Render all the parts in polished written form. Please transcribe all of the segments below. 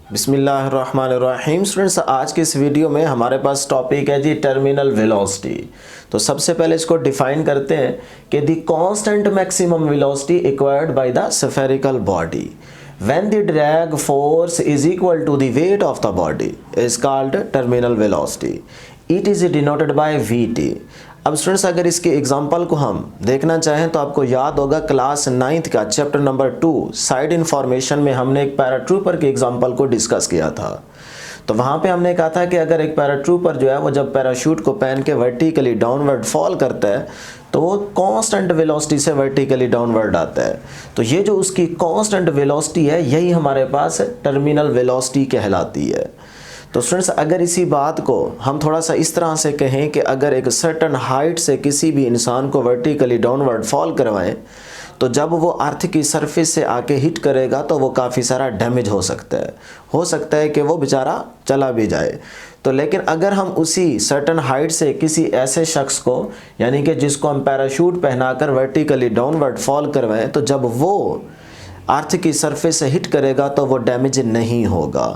बिस्मिल्लाहिर्रहमानिर्रहीम। स्टूडेंट्स, आज के इस वीडियो में हमारे पास टॉपिक है जी टर्मिनल वेलोसिटी। तो सबसे पहले इसको डिफाइन करते हैं कि the constant maximum velocity acquired by the spherical body when the drag force is equal to the weight of the body is called terminal velocity. It is denoted by VT. अब students, अगर इसके example को हम देखना चाहें तो आपको याद होगा क्लास 9th का चैप्टर नंबर 2 साइड इन्फॉर्मेशन में हमने एक पैराट्रूपर के एग्जांपल को डिस्कस किया था। तो वहाँ पे हमने कहा था कि अगर एक पैराट्रूपर जो है वो जब पैराशूट को पहन के वर्टिकली डाउनवर्ड फॉल करता है तो वो कांस्टेंट वेलोसिटी से वर्टिकली डाउनवर्ड आता है। तो ये जो उसकी कांस्टेंट वेलोसिटी है यही हमारे पास टर्मिनल वेलोसिटी कहलाती है। तो स्टूडेंट्स, अगर इसी बात को हम थोड़ा सा इस तरह से कहें कि अगर एक सर्टन हाइट से किसी भी इंसान को वर्टिकली डाउनवर्ड फॉल करवाएं तो जब वो अर्थ की सरफेस से आके हिट करेगा तो वो काफ़ी सारा डैमेज हो सकता है कि वो बेचारा चला भी जाए। तो लेकिन अगर हम उसी सर्टन हाइट से किसी ऐसे शख्स को यानी कि जिसको हम पैराशूट पहनाकर वर्टिकली डाउनवर्ड फॉल करवाएं तो जब वो अर्थ की सरफेस से हिट करेगा तो वो डैमेज नहीं होगा।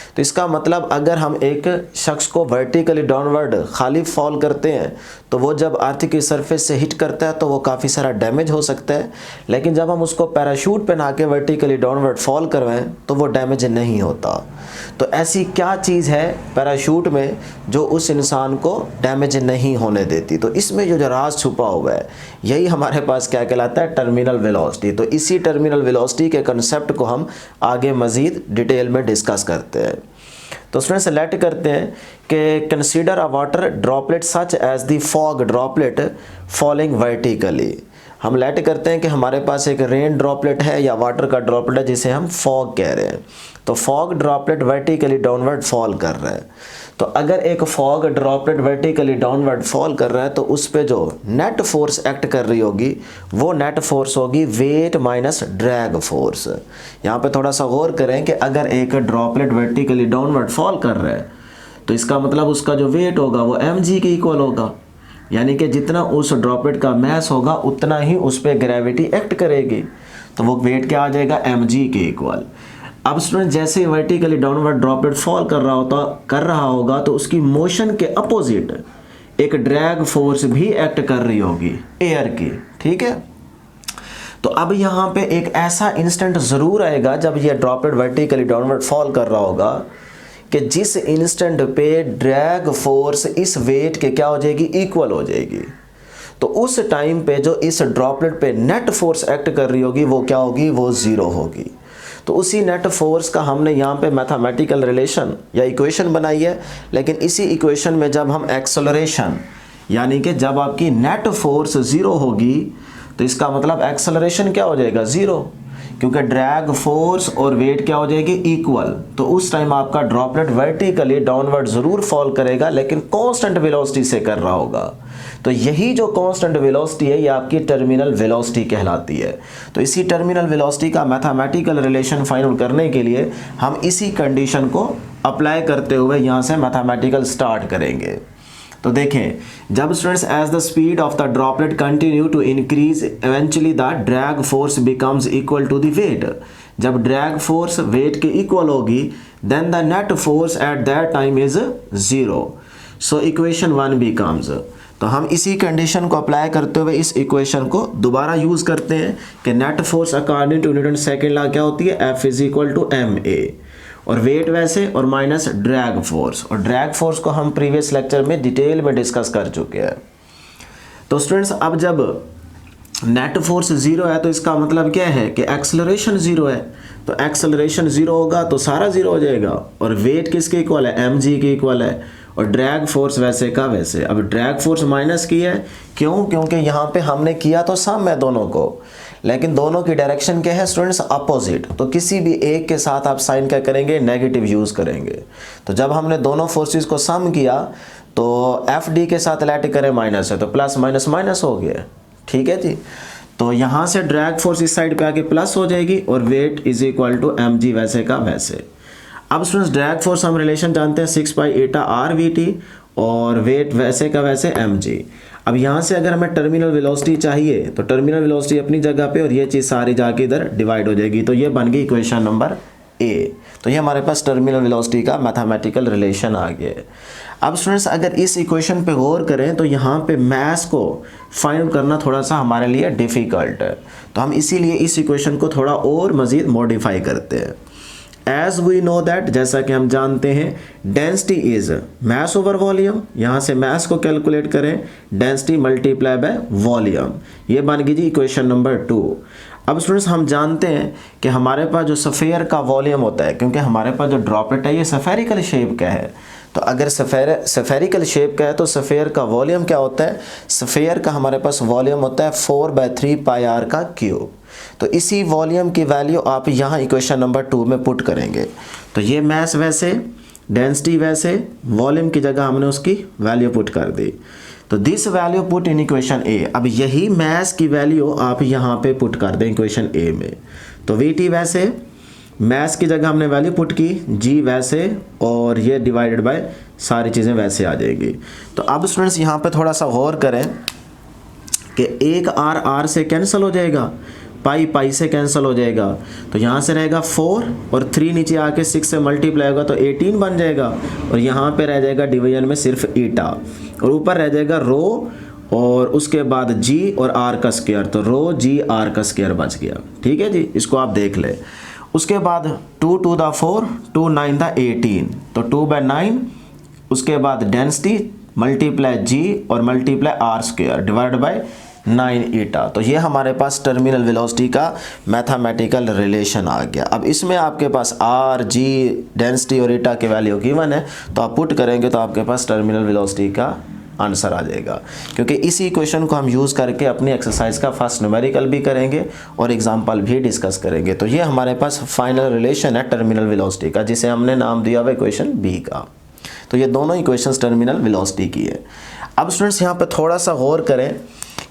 तो इसका मतलब अगर हम एक शख्स को वर्टिकली डाउनवर्ड खाली फॉल करते हैं तो वो जब अर्थ की सरफेस से हिट करता है तो वो काफ़ी सारा डैमेज हो सकता है, लेकिन जब हम उसको पैराशूट पहना के वर्टिकली डाउनवर्ड फॉल करवाएं तो वो डैमेज नहीं होता। तो ऐसी क्या चीज़ है पैराशूट में जो उस इंसान को डैमेज नहीं होने देती? तो इसमें जो राज छुपा हुआ है यही हमारे पास क्या कहलाता है? Terminal velocity. तो इसी टर्मिनल वेलोसिटी के कंसेप्ट को हम आगे मज़ीद डिटेल में डिस्कस करते हैं। तो स्टूडेंट्स, लेट करते हैं कि consider a water droplet such as the fog droplet falling vertically. हम लेट करते हैं कि हमारे पास एक रेन ड्रॉपलेट है या वाटर का ड्रॉपलेट है जिसे हम फॉग कह रहे हैं। तो fog droplet vertically downward fall कर रहा है। तो अगर एक fog droplet vertically downward fall कर रहा है तो उस पे जो नेट फोर्स एक्ट कर रही होगी वो नेट फोर्स होगी वेट माइनस ड्रैग फोर्स। यहाँ पे थोड़ा सा गौर करें कि अगर एक ड्रॉपलेट वर्टिकली डाउनवर्ड फॉल कर रहा है तो इसका मतलब उसका जो वेट होगा वो mg के इक्वल होगा, यानी कि जितना उस ड्रॉपलेट का मैस होगा उतना ही उस पर ग्रेविटी एक्ट करेगी। तो वो वेट क्या आ जाएगा? mg के इक्वल। अब स्टूडेंट, जैसे वर्टिकली डाउनवर्ड ड्रॉपलेट फॉल कर रहा होगा तो उसकी मोशन के अपोजिट एक ड्रैग फोर्स भी एक्ट कर रही होगी एयर की, ठीक है। तो अब यहाँ पे एक ऐसा इंस्टेंट ज़रूर आएगा जब ये ड्रॉपलेट वर्टिकली डाउनवर्ड फॉल कर रहा होगा कि जिस इंस्टेंट पे ड्रैग फोर्स इस वेट के क्या हो जाएगी? इक्वल हो जाएगी। तो उस टाइम पे जो इस ड्रॉपलेट पे नेट फोर्स एक्ट कर रही होगी वो क्या होगी? वो ज़ीरो होगी। तो उसी नेट फोर्स का हमने यहाँ पे मैथमेटिकल रिलेशन या इक्वेशन बनाई है, लेकिन इसी इक्वेशन में जब हम एक्सेलरेशन यानी कि जब आपकी नेट फोर्स ज़ीरो होगी तो इसका मतलब एक्सेलरेशन क्या हो जाएगा? ज़ीरो, क्योंकि ड्रैग फोर्स और वेट क्या हो जाएगी? इक्वल। तो उस टाइम आपका ड्रॉपलेट वर्टिकली डाउनवर्ड ज़रूर फॉल करेगा लेकिन कांस्टेंट वेलोसिटी से कर रहा होगा। तो यही जो कांस्टेंट वेलोसिटी है ये आपकी टर्मिनल वेलोसिटी कहलाती है। तो इसी टर्मिनल वेलोसिटी का मैथमेटिकल रिलेशन फाइंड आउट करने के लिए हम इसी कंडीशन को अप्लाई करते हुए यहाँ से मैथमेटिकल स्टार्ट करेंगे। तो देखें, जब students as the speed of the droplet continue to increase eventually the drag force becomes equal to the weight. जब ड्रैग फोर्स वेट के इक्वल होगी then the net force at that time is zero. So equation 1 becomes. तो हम इसी condition को apply करते हुए इस इक्वेशन को दोबारा यूज़ करते हैं कि net force according to Newton second law क्या होती है? F is equal to ma और वेट वैसे और माइनस ड्रैग फोर्स। और ड्रैग फोर्स को हम प्रीवियस लेक्चर में डिटेल में डिस्कस कर चुके हैं। तो स्टूडेंट्स, अब जब नेट फोर्स ज़ीरो है तो इसका मतलब क्या है कि एक्सेलरेशन ज़ीरो है। तो एक्सेलरेशन ज़ीरो होगा तो सारा ज़ीरो हो जाएगा। और वेट किसके इक्वल है? mg के इक्वल है। और ड्रैग फोर्स वैसे का वैसे। अब ड्रैग फोर्स माइनस की है, क्यों? क्योंकि यहाँ पे हमने किया तो सम है दोनों को, लेकिन दोनों की डायरेक्शन क्या है स्टूडेंट्स? अपोजिट। तो किसी भी एक के साथ आप साइन क्या करेंगे? नेगेटिव यूज़ करेंगे। तो जब हमने दोनों फोर्सेस को सम किया तो एफ डी के साथ लेट करें माइनस है तो प्लस माइनस माइनस हो गया, ठीक है जी। तो यहाँ से ड्रैग फोर्स इस साइड पे आके प्लस हो जाएगी और weight is equal to mg वैसे का वैसे। अब स्टूडेंट्स, ड्रैग फोर्स हम रिलेशन जानते हैं 6/8 और वेट वैसे का वैसे mg। अब यहाँ से अगर हमें टर्मिनल वेलोसिटी चाहिए तो टर्मिनल वेलोसिटी अपनी जगह पे और ये चीज़ सारी जाके इधर डिवाइड हो जाएगी। तो ये बन गई इक्वेशन नंबर ए। तो ये हमारे पास टर्मिनल वेलोसिटी का मैथमेटिकल रिलेशन आ गया है। अब स्टूडेंट्स अगर इस इक्वेशन पे गौर करें तो यहाँ पे मैथ्स को फाइंड आउट करना थोड़ा सा हमारे लिए डिफ़िकल्ट है, तो हम इसीलिए इस इक्वेशन को थोड़ा और मज़ीद मॉडिफाई करते हैं। एज वी नो दैट, जैसा कि हम जानते हैं, density is mass over volume. यहाँ से मास को कैलकुलेट करें, डेंसिटी मल्टीप्लाई बाय वॉल्यूम, ये बन गई जी इक्वेशन नंबर 2। अब स्टूडेंट्स हम जानते हैं कि हमारे पास जो सफ़ेयर का वॉल्यूम होता है, क्योंकि हमारे पास जो ड्रॉपलेट है ये सफेरिकल शेप का है, तो अगर सफेरिकल शेप का है तो सफ़ेयर का वॉल्यूम क्या होता है, सफ़ेयर का हमारे पास वॉल्यूम होता है 4/3 पाई आर का क्यूब। तो इसी वॉल्यूम की वैल्यू आप यहाँ इक्वेशन नंबर 2 में पुट करेंगे। तो ये मास वैसे, डेंसिटी वैसे, वॉल्यूम की जगह हमने उसकी वैल्यू पुट कर दी। तो this value put in equation A. अब यही मास की वैल्यू आप यहाँ पे पुट कर दें इक्वेशन ए में। तो वी टी वैसे, मास की जगह हमने वैल्यू पुट की, जी वैसे, और ये डिवाइडेड बाय सारी चीज़ें वैसे आ जाएगी। तो अब स्टूडेंट्स यहाँ पे थोड़ा सा गौर करें कि एक आर आर से कैंसिल हो जाएगा, पाई पाई से कैंसिल हो जाएगा, तो यहाँ से रहेगा 4 और 3 नीचे आके 6 से मल्टीप्लाई होगा तो 18 बन जाएगा, और यहाँ पे रह जाएगा डिवीजन में सिर्फ ईटा, और ऊपर रह जाएगा रो और उसके बाद जी और आर का स्क्वायर, तो रो जी आर का स्क्वायर बच गया। ठीक है जी, इसको आप देख ले। उसके बाद 2 2 दा 4, 2 9 दा 18, तो 2/9, उसके बाद डेंसिटी मल्टीप्लाई जी और multiply r square divide by 9 eta. तो ये हमारे पास टर्मिनल वेलोसिटी का मैथमेटिकल रिलेशन आ गया। अब इसमें आपके पास आर, जी, डेंसिटी और ईटा की वैल्यू गिवन है, तो आप पुट करेंगे तो आपके पास टर्मिनल वेलोसिटी का आंसर आ जाएगा, क्योंकि इसी इक्वेशन को हम यूज़ करके अपनी एक्सरसाइज का फर्स्ट न्यूमेरिकल भी करेंगे और एग्जाम्पल भी डिस्कस करेंगे। तो ये हमारे पास फाइनल रिलेशन है टर्मिनल वेलोसिटी का, जिसे हमने नाम दिया हुआ इक्वेशन बी का। तो ये दोनों इक्वेशंस टर्मिनल वेलोसिटी की है। अब स्टूडेंट्स यहाँ पे थोड़ा सा गौर करें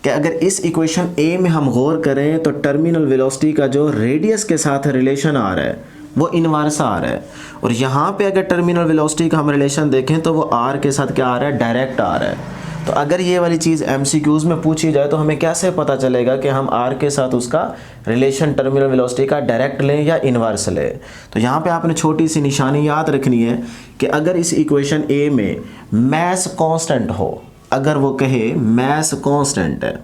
कि अगर इस इक्वेशन ए में हम गौर करें तो टर्मिनल वेलोसिटी का जो रेडियस के साथ रिलेशन आ रहा है वो इनवर्स आ रहा है, और यहाँ पे अगर टर्मिनल वेलोसिटी का हम रिलेशन देखें तो वो आर के साथ क्या आ रहा है, डायरेक्ट आ रहा है। तो अगर ये वाली चीज़ एमसीक्यूज़ में पूछी जाए तो हमें कैसे पता चलेगा कि हम आर के साथ उसका रिलेशन टर्मिनल वेलोसिटी का डायरेक्ट लें या इनवर्स लें। तो यहाँ पे आपने छोटी सी निशानी याद रखनी है कि अगर इस इक्वेशन ए में मास कांस्टेंट हो, अगर वो कहे मास कांस्टेंट है,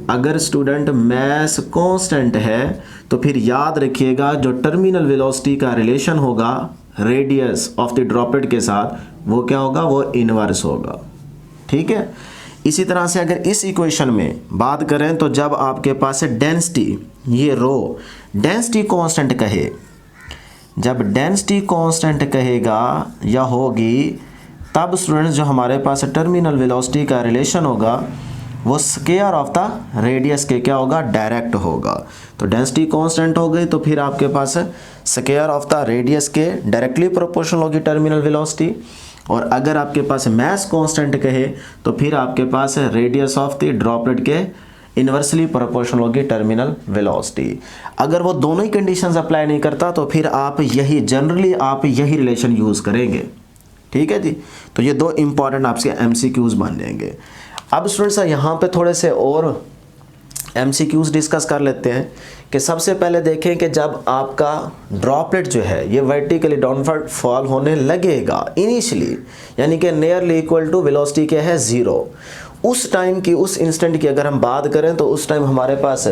अगर स्टूडेंट मास कांस्टेंट है तो फिर याद रखिएगा जो टर्मिनल वेलोसिटी का रिलेशन होगा रेडियस ऑफ द ड्रॉपलेट के साथ वो क्या होगा, वो इनवर्स होगा। ठीक है। इसी तरह से अगर इस इक्वेशन में बात करें तो जब आपके पास है डेंसिटी, ये रो डेंसिटी कांस्टेंट कहे, जब डेंसिटी कांस्टेंट कहेगा या होगी, तब स्टूडेंट्स जो हमारे पास टर्मिनल वेलोसिटी का रिलेशन होगा वो स्क्वायर ऑफ द रेडियस के क्या होगा, डायरेक्ट होगा। तो डेंसिटी कांस्टेंट हो गई तो फिर आपके पास स्क्वायर ऑफ द रेडियस के डायरेक्टली प्रोपोर्शनल होगी टर्मिनल वेलोसिटी, और अगर आपके पास मास कांस्टेंट कहे तो फिर आपके पास रेडियस ऑफ द ड्रॉपलेट के इन्वर्सली प्रोपोर्शनल होगी टर्मिनल वेलोसिटी। अगर वो दोनों ही कंडीशंस अप्लाई नहीं करता तो फिर आप यही जनरली आप यही रिलेशन यूज़ करेंगे। ठीक है जी। तो ये दो इंपॉर्टेंट आपके एमसीक्यूज बन जाएंगे। अब स्टूडेंट्स यहाँ पे थोड़े से और एमसीक्यूज डिस्कस कर लेते हैं कि सबसे पहले देखें कि जब आपका ड्रॉपलेट जो है ये वर्टिकली डाउनवर्ड फॉल होने लगेगा इनिशियली, यानी कि नियरली इक्वल टू वेलोसिटी क्या है, 0, उस टाइम की, उस इंस्टेंट की अगर हम बात करें तो उस टाइम हमारे पास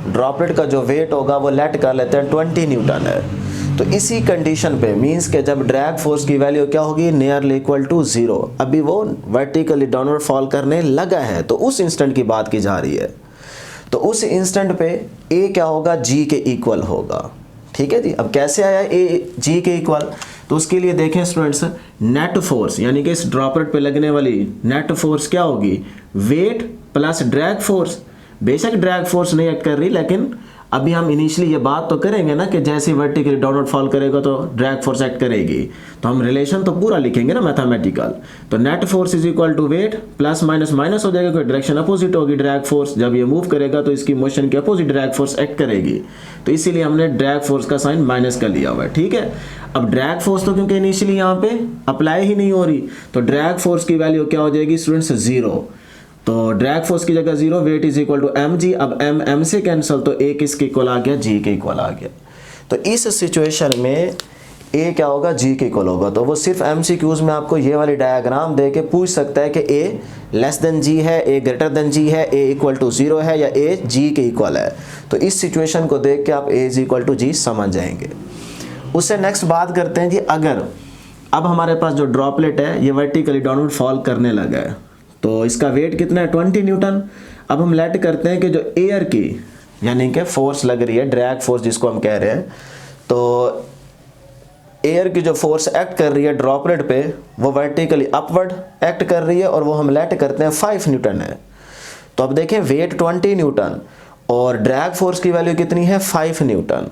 ड्रॉपलेट का जो वेट होगा वो लेट कर लेते हैं 20 न्यूटन है। तो इसी कंडीशन पे मींस के जब ड्रैग फोर्स की वैल्यू क्या होगी, नियरली इक्वल टू 0, अभी वो वर्टिकली डाउनवर्ड फॉल करने लगा है, तो उस इंस्टेंट की बात की जा रही है। तो उस इंस्टेंट पे ए क्या होगा, जी के इक्वल होगा। ठीक है जी। अब कैसे आया ए जी के इक्वल, तो उसके लिए देखें स्टूडेंट्स, नेट फोर्स यानी कि इस ड्रॉपलेट पे लगने वाली नेट फोर्स क्या होगी, वेट प्लस ड्रैग फोर्स। बेशक ड्रैग फोर्स नहीं एक्ट कर रही, लेकिन अभी हम इनिशियली ये बात तो करेंगे ना कि जैसे वर्टिकली डाउनवर्ड फॉल करेगा तो ड्रैग फोर्स एक्ट करेगी, तो हम रिलेशन तो पूरा लिखेंगे ना मैथमेटिकल। तो net force is equal to weight plus minus minus हो जाएगा, कोई डायरेक्शन अपोजिट होगी, ड्रैग फोर्स जब ये मूव करेगा तो इसकी मोशन के अपोजिट ड्रैग फोर्स एक्ट करेगी, तो इसीलिए हमने ड्रैग फोर्स का साइन माइनस कर लिया हुआ है। ठीक है। अब ड्रैग फोर्स तो क्योंकि इनिशियली यहाँ पे अप्लाई ही नहीं हो रही, तो ड्रैग फोर्स की वैल्यू क्या हो जाएगी स्टूडेंट्स, 0। तो ड्रैग फोर्स की जगह 0, weight is equal to m g. अब एम एम से कैंसिल, तो ए किसके इक्वल आ गया, जी के इक्वल आ गया। तो इस सिचुएशन में ए क्या होगा, जी के इक्वल होगा। तो वो सिर्फ एमसीक्यूज में आपको ये वाली डायग्राम दे के पूछ सकता है कि ए लेस देन जी है, ए ग्रेटर देन जी है, ए इक्वल टू 0 है, या ए जी के इक्वल है। तो इस सिचुएशन को देख के आप ए इज इक्वल टू जी समझ जाएंगे। उससे नेक्स्ट बात करते हैं जी, अगर अब हमारे पास जो ड्रॉपलेट है ये वर्टिकली डाउनवर्ड फॉल करने लगा है, तो इसका वेट कितना है, 20 न्यूटन। अब हम लेट करते हैं कि जो एयर की यानी कि फोर्स लग रही है, ड्रैग फोर्स जिसको हम कह रहे हैं, तो एयर की जो फोर्स एक्ट कर रही है ड्रॉपलेट पे वो वर्टिकली अपवर्ड एक्ट कर रही है, और वो हम लेट करते हैं 5 न्यूटन है। तो अब देखें वेट 20 न्यूटन और ड्रैग फोर्स की वैल्यू कितनी है, 5 न्यूटन।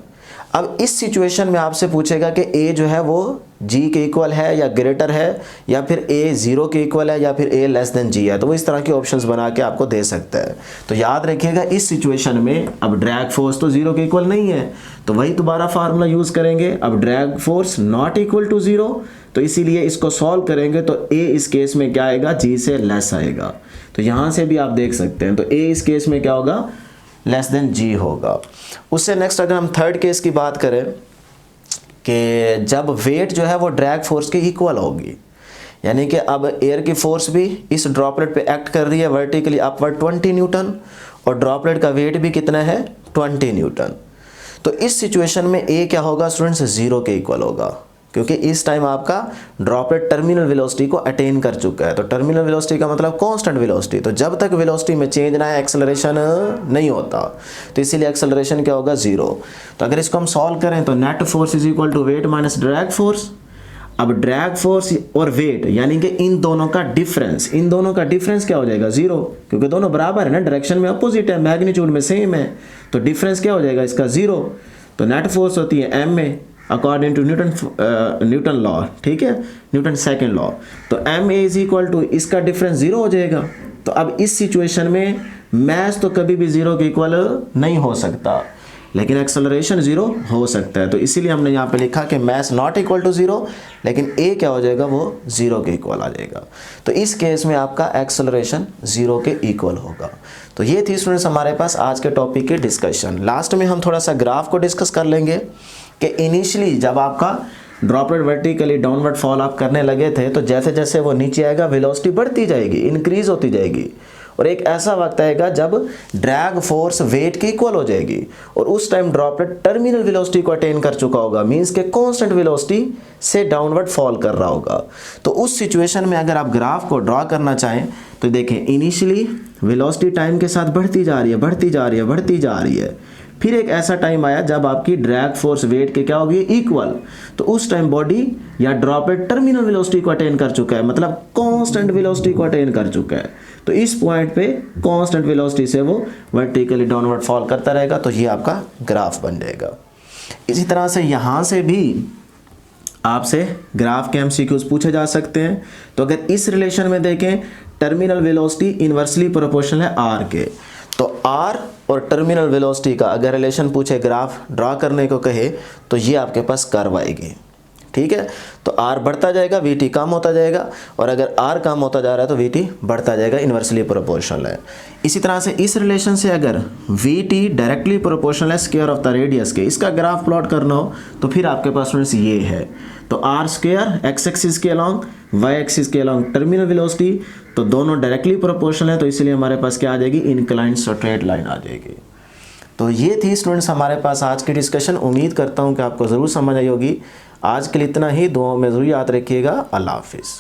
अब इस सिचुएशन में आपसे पूछेगा कि ए जो है वो जी के इक्वल है या ग्रेटर है, या फिर ए 0 के इक्वल है, या फिर ए लेस देन जी है। तो वो इस तरह के ऑप्शंस बना के आपको दे सकता है। तो याद रखिएगा इस सिचुएशन में अब ड्रैग फोर्स तो 0 के इक्वल नहीं है, तो वही दोबारा फार्मूला यूज करेंगे। अब drag force not equal to 0, तो इसीलिए इसको सॉल्व करेंगे तो ए इस केस में क्या आएगा, जी से लेस आएगा। तो यहाँ से भी आप देख सकते हैं, तो ए इस केस में क्या होगा, लेस देन जी होगा। उससे नेक्स्ट अगर हम थर्ड केस की बात करें कि जब वेट जो है वो ड्रैग फोर्स के इक्वल होगी, यानी कि अब एयर की फोर्स भी इस ड्रॉपलेट पे एक्ट कर रही है वर्टिकली अपवर्ड 20 न्यूटन, और ड्रॉपलेट का वेट भी कितना है, 20 न्यूटन। तो इस सिचुएशन में ए क्या होगा स्टूडेंट्स, 0 के इक्वल होगा, क्योंकि इस टाइम आपका ड्रॉपलेट टर्मिनल वेलोसिटी को अटेन कर चुका है। तो टर्मिनल वेलोसिटी का मतलब कांस्टेंट वेलोसिटी, तो जब तक वेलोसिटी में चेंज ना है एक्सेलरेशन नहीं होता, तो इसीलिए एक्सेलरेशन क्या होगा, 0। तो अगर इसको हम सॉल्व करें तो net force is equal to weight minus drag force. अब ड्रैग फोर्स और वेट यानी कि इन दोनों का डिफरेंस क्या हो जाएगा, 0, क्योंकि दोनों बराबर है ना, डायरेक्शन में अपोजिट है, मैग्नीट्यूड में सेम है, तो डिफरेंस क्या हो जाएगा इसका, 0। तो नेट फोर्स होती है एम में अकॉर्डिंग टू न्यूटन लॉ, ठीक है, न्यूटन सेकेंड लॉ। तो m a is equal to इसका डिफरेंस 0 हो जाएगा। तो अब इस सिचुएशन में मैस तो कभी भी 0 के इक्वल नहीं हो सकता, लेकिन एक्सेलरेशन 0 हो सकता है। तो इसीलिए हमने यहाँ पे लिखा कि मैस नॉट इक्वल टू 0, लेकिन ए क्या हो जाएगा, वो 0 के इक्वल आ जाएगा। तो इस केस में आपका एक्सेलरेशन 0 के इक्वल होगा। तो ये थी स्टूडेंट्स हमारे पास आज के टॉपिक की डिस्कशन। लास्ट में हम थोड़ा सा ग्राफ को डिस्कस कर लेंगे कि इनिशियली जब आपका ड्रॉपलेट वर्टिकली डाउनवर्ड फॉल आप करने लगे थे, तो जैसे जैसे वो नीचे आएगा वेलोसिटी बढ़ती जाएगी, इंक्रीज होती जाएगी, और एक ऐसा वक्त आएगा जब ड्रैग फोर्स वेट के इक्वल हो जाएगी, और उस टाइम ड्रॉपलेट टर्मिनल वेलोसिटी को अटेन कर चुका होगा, मींस के कांस्टेंट वेलोसिटी से डाउनवर्ड फॉल कर रहा होगा। तो उस सिचुएशन में अगर आप ग्राफ को ड्रॉ करना चाहें तो देखें, इनिशियली वेलोसिटी टाइम के साथ बढ़ती जा रही है, फिर एक ऐसा टाइम आया जब आपकी ड्रैग फोर्स वेट के क्या होगी, इक्वल। तो उस टाइम बॉडी या ड्रॉपलेट टर्मिनल वेलोसिटी को अटेन कर चुका है, मतलब कांस्टेंट वेलोसिटी को अटेन कर चुका है। तो इस पॉइंट पे कांस्टेंट वेलोसिटी से वो वर्टिकली डाउनवर्ड फॉल करता रहेगा। तो ये आपका ग्राफ बन जाएगा। इसी तरह से यहाँ से भी आपसे ग्राफ के एमसीक्यूज पूछे जा सकते हैं। तो अगर इस रिलेशन में देखें, टर्मिनल वेलोसिटी इनवर्सली प्रोपोर्शनल है आर के, तो आर और टर्मिनल वेलोसिटी का अगर रिलेशन पूछे, ग्राफ ड्रा करने को कहे, तो ये आपके पास कर्व आएगी, ठीक है। तो आर बढ़ता जाएगा, वी टी कम होता जाएगा, और अगर आर कम होता जा रहा है तो वी टी बढ़ता जाएगा, इनवर्सली प्रोपोर्शनल है। इसी तरह से इस रिलेशन से अगर वी टी डायरेक्टली प्रोपोर्शनल है स्क्वायर ऑफ द रेडियस के, इसका ग्राफ प्लॉट करना हो तो फिर आपके पास स्टूडेंट्स ये है। तो आर स्क्वायर एक्स एक्सिस के अलॉन्ग, वाई एक्सिस के अलॉन्ग टर्मिनल वेलोसिटी, तो दोनों डायरेक्टली प्रोपोर्शनल है, तो इसलिए हमारे पास क्या आ जाएगी, इंक्लाइंड स्ट्रेट लाइन आ जाएगी। तो ये थी स्टूडेंट्स हमारे पास आज की डिस्कशन। उम्मीद करता हूँ कि आपको ज़रूर समझ आई होगी। आज के लिए इतना ही। दुआओं में ज़रूर याद रखिएगा। अल्लाह हाफिज़।